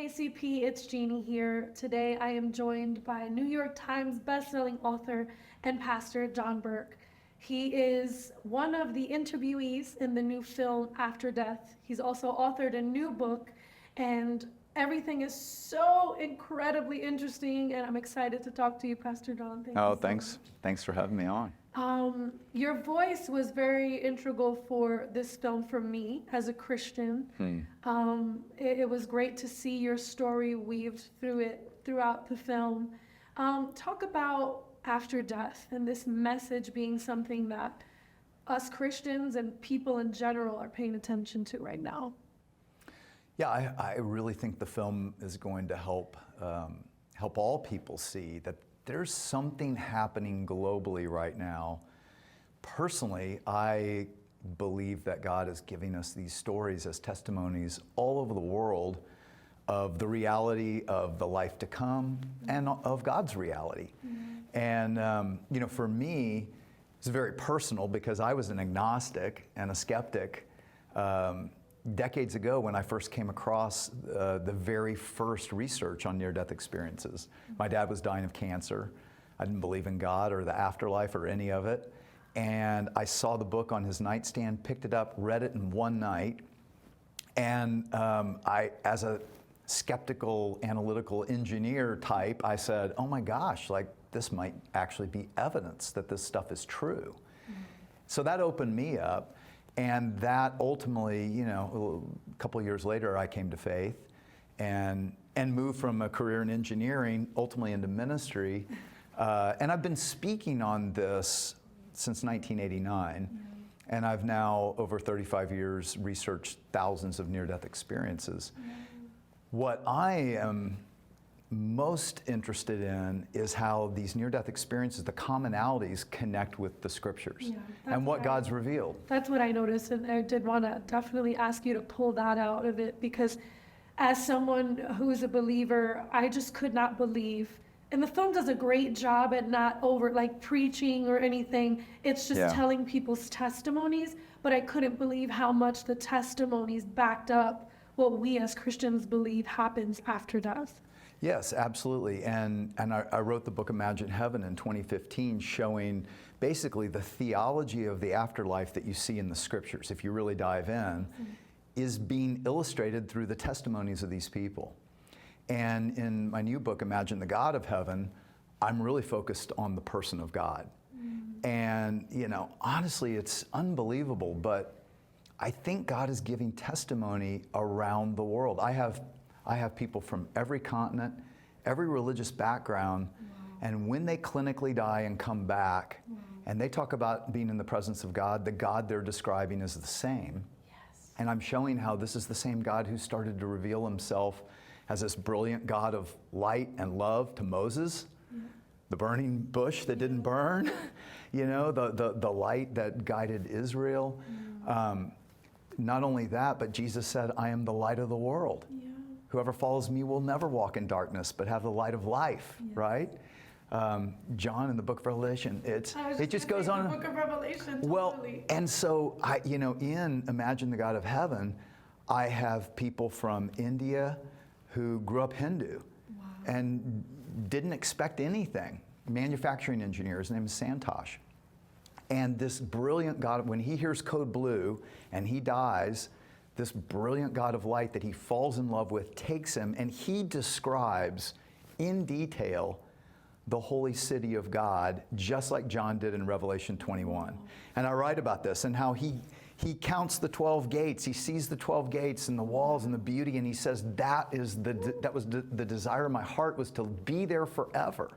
KCP, it's Jeannie here. Today I am joined by New York Times bestselling author and pastor John Burke. He is one of the interviewees in the new film After Death. He's also authored a new book, and everything is so incredibly interesting, and I'm excited to talk to you, Pastor John. Thank you so Thanks. much. Thanks for having me on. Your voice was very integral for this film for me as a Christian. It was great to see your story weaved throughout the film. Talk about After Death and this message being something that us Christians and people in general are paying attention to right now. Yeah, I really think the film is going to help all people see that there's something happening globally right now. Personally, I believe that God is giving us these stories as testimonies all over the world of the reality of the life to come and of God's reality. And, for me, it's very personal because I was an agnostic and a skeptic decades ago when I first came across the very first research on near-death experiences. My dad was dying of cancer. I didn't believe in God or the afterlife or any of it. And I saw the book on his nightstand, picked it up, read it in one night. And I, as a skeptical, analytical engineer type, I said, oh my gosh, like this might actually be evidence that this stuff is true. So that opened me up. And that ultimately, a couple of years later, I came to faith and moved from a career in engineering ultimately into ministry. And I've been speaking on this since 1989. And I've now, over 35 years, researched thousands of near-death experiences. What I am most interested in is how these near-death experiences, the commonalities, connect with the scriptures and what God's revealed. That's what I noticed, and I did want to definitely ask you to pull that out of it, because as someone who is a believer, I just could not believe, and the film does a great job at not preaching or anything. It's just telling people's testimonies, but I couldn't believe how much the testimonies backed up what we as Christians believe happens after death. Yes, absolutely. And I wrote the book Imagine Heaven in 2015, showing basically the theology of the afterlife that you see in the scriptures, if you really dive in, is being illustrated through the testimonies of these people. And in my new book, Imagine the God of Heaven, I'm really focused on the person of God. And, honestly, it's unbelievable, but I think God is giving testimony around the world. I have people from every continent, every religious background, and when they clinically die and come back, and they talk about being in the presence of God, the God they're describing is the same. And I'm showing how this is the same God who started to reveal himself as this brilliant God of light and love to Moses, the burning bush that didn't burn, the light that guided Israel. Not only that, but Jesus said, I am the light of the world. Whoever follows me will never walk in darkness, but have the light of life, right? John in the book of Revelation, it just goes on. The book of Revelation, well, and so, in Imagine the God of Heaven, I have people from India who grew up Hindu and didn't expect anything. Manufacturing engineer, his name is Santosh. And this brilliant God, when he hears code blue and he dies, this brilliant God of light that he falls in love with takes him, and he describes in detail the holy city of God, just like John did in Revelation 21. And I write about this and how he counts the 12 gates. He sees the 12 gates and the walls and the beauty, and he says, that was the desire of my heart, was to be there forever.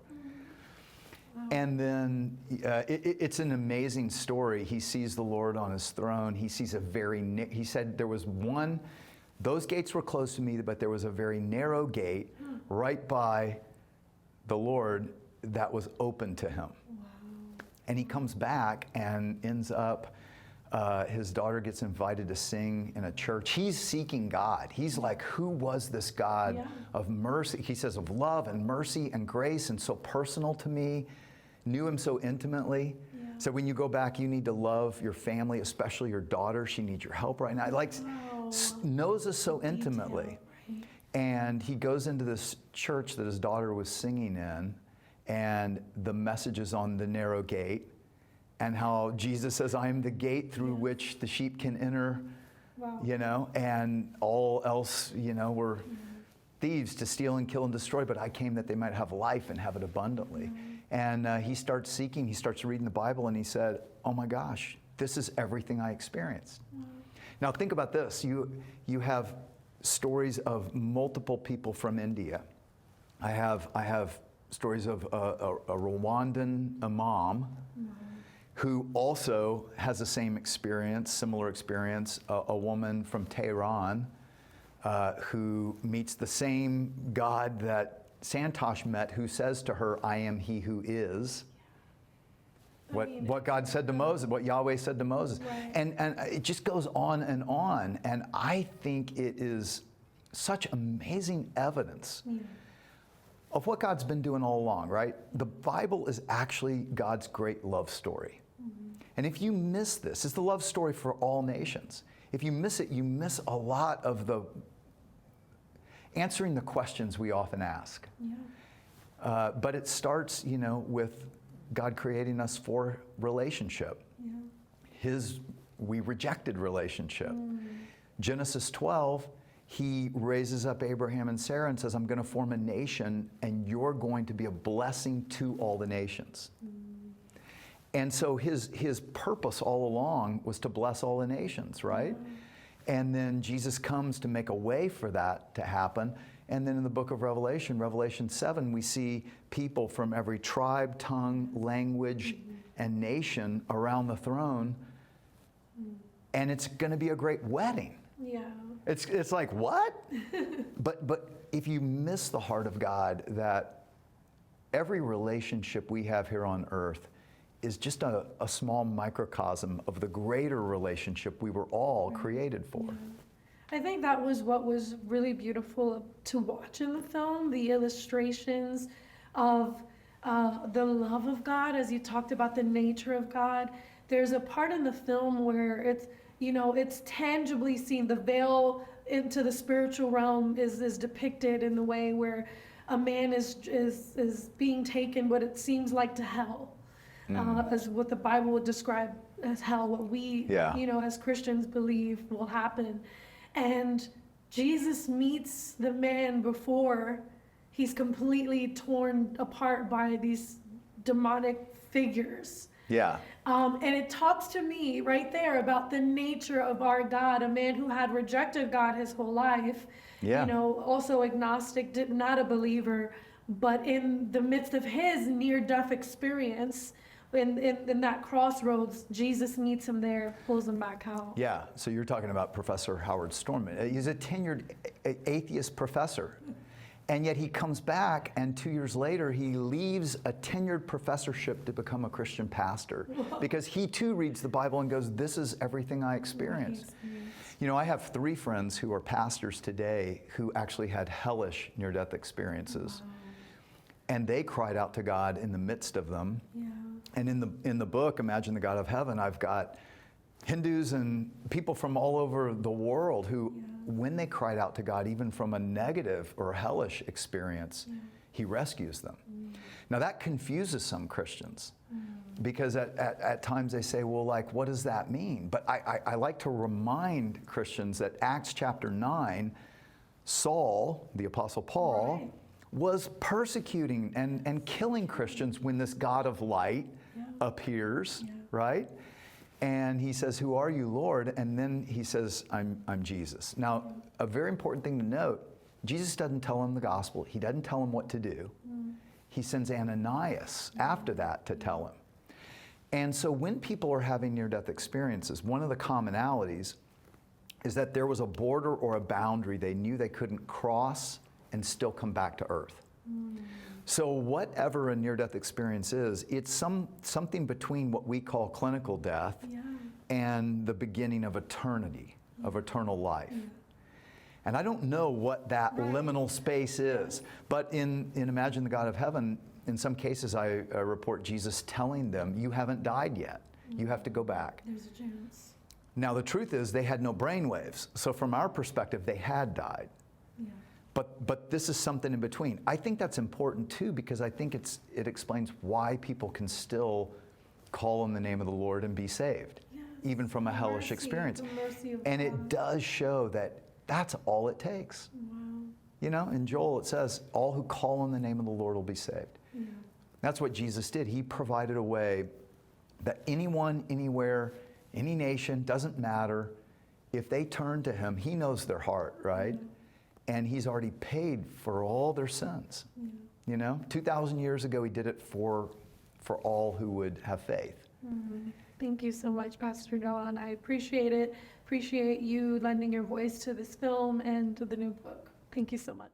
And then it's an amazing story. He sees the Lord on his throne. He sees he said there was those gates were closed to me, but there was a very narrow gate right by the Lord that was open to him. And he comes back and ends up, his daughter gets invited to sing in a church. He's seeking God. He's like, who was this God of mercy? He says, of love and mercy and grace, and so personal to me. Knew him so intimately. So when you go back, you need to love your family, especially your daughter. She needs your help right now. Knows us so intimately. And he goes into this church that his daughter was singing in, and the message is on the narrow gate, and how Jesus says, I am the gate through which the sheep can enter, Wow. you know, and all else, you know, were thieves to steal and kill and destroy, but I came that they might have life and have it abundantly. And he starts seeking, he starts reading the Bible, and he said, oh my gosh, this is everything I experienced. Now think about this. You have stories of multiple people from India. I have stories of a Rwandan imam who also has the same experience, similar experience, a woman from Tehran who meets the same God that Santosh met, who says to her, I am he who is. What God said to Moses, what Yahweh said to Moses. Right. And it just goes on. And I think it is such amazing evidence of what God's been doing all along, right? The Bible is actually God's great love story. And if you miss this, it's the love story for all nations. If you miss it, you miss a lot of the answering the questions we often ask. But it starts, you know, with God creating us for relationship. We rejected relationship. Genesis 12, he raises up Abraham and Sarah and says, I'm going to form a nation, and you're going to be a blessing to all the nations. And so his purpose all along was to bless all the nations, right? And then Jesus comes to make a way for that to happen. And then in the book of Revelation, Revelation 7, we see people from every tribe, tongue, language, and nation around the throne. And it's going to be a great wedding. Yeah. It's like, what? But if you miss the heart of God, that every relationship we have here on earth is just a small microcosm of the greater relationship we were all created for. I think that was what was really beautiful to watch in the film, the illustrations of the love of God, as you talked about the nature of God. There's a part in the film where it's, you know, it's tangibly seen. The veil into the spiritual realm is depicted in the way where a man is being taken, what it seems like, to hell. As what the Bible would describe as hell, what we, you know, as Christians believe will happen. And Jesus meets the man before he's completely torn apart by these demonic figures. Yeah. And it talks to me right there about the nature of our God, a man who had rejected God his whole life, you know, also agnostic, not a believer, but in the midst of his near-death experience, in that crossroads, Jesus meets him there, pulls him back out. Yeah, so you're talking about Professor Howard Storman. He's a tenured atheist professor. And yet he comes back, and 2 years later, he leaves a tenured professorship to become a Christian pastor. Because he too reads the Bible and goes, this is everything I experienced. You know, I have 3 friends who are pastors today who actually had hellish near-death experiences. And they cried out to God in the midst of them. And in the book, Imagine the God of Heaven, I've got Hindus and people from all over the world who, when they cried out to God, even from a negative or hellish experience, he rescues them. Now that confuses some Christians because at times they say, well, like, what does that mean? But I like to remind Christians that Acts chapter 9, Saul, the Apostle Paul, was persecuting and killing Christians when this God of light appears, right? And he says, who are you, Lord? And then he says, I'm Jesus. Now, a very important thing to note, Jesus doesn't tell him the gospel. He doesn't tell him what to do. He sends Ananias after that to tell him. And so when people are having near-death experiences, one of the commonalities is that there was a border or a boundary they knew they couldn't cross and still come back to earth. So whatever a near-death experience is, it's something between what we call clinical death and the beginning of eternity, of eternal life. And I don't know what that liminal space is, but in Imagine the God of Heaven, in some cases I report Jesus telling them, you haven't died yet. You have to go back. There's a chance. Now the truth is they had no brain waves. So from our perspective, they had died. but this is something in between. I think that's important too, because I think it explains why people can still call on the name of the Lord and be saved, Yes. even from a hellish Mercy, experience. the mercy of And God. it does show that that's all it takes. Wow. You know, in Joel it says, all who call on the name of the Lord will be saved. Yeah. That's what Jesus did. He provided a way that anyone, anywhere, any nation, doesn't matter, if they turn to him, he knows their heart, right? And he's already paid for all their sins. You know, 2,000 years ago, he did it for all who would have faith. Thank you so much, Pastor John. I appreciate it. Appreciate you lending your voice to this film and to the new book. Thank you so much.